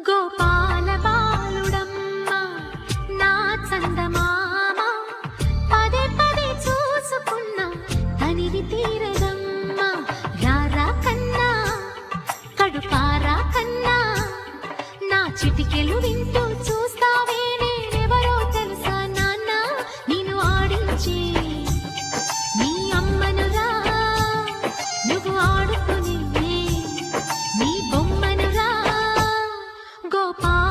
గోపాల బాలుడమ్మ నా చందమామ పదే పదే చూసుకున్న తనివి తీరదమ్మ రారా కన్నా కడుపారా కన్నా నా చిటికెలు వింటూ చూస్తావే నేనెవరో తెలుసా నాన్న నిన్ను ఆడించే నీ అమ్మనురా నువ్వు ఆడుకునే నీ బొమ్మనురా గోపాల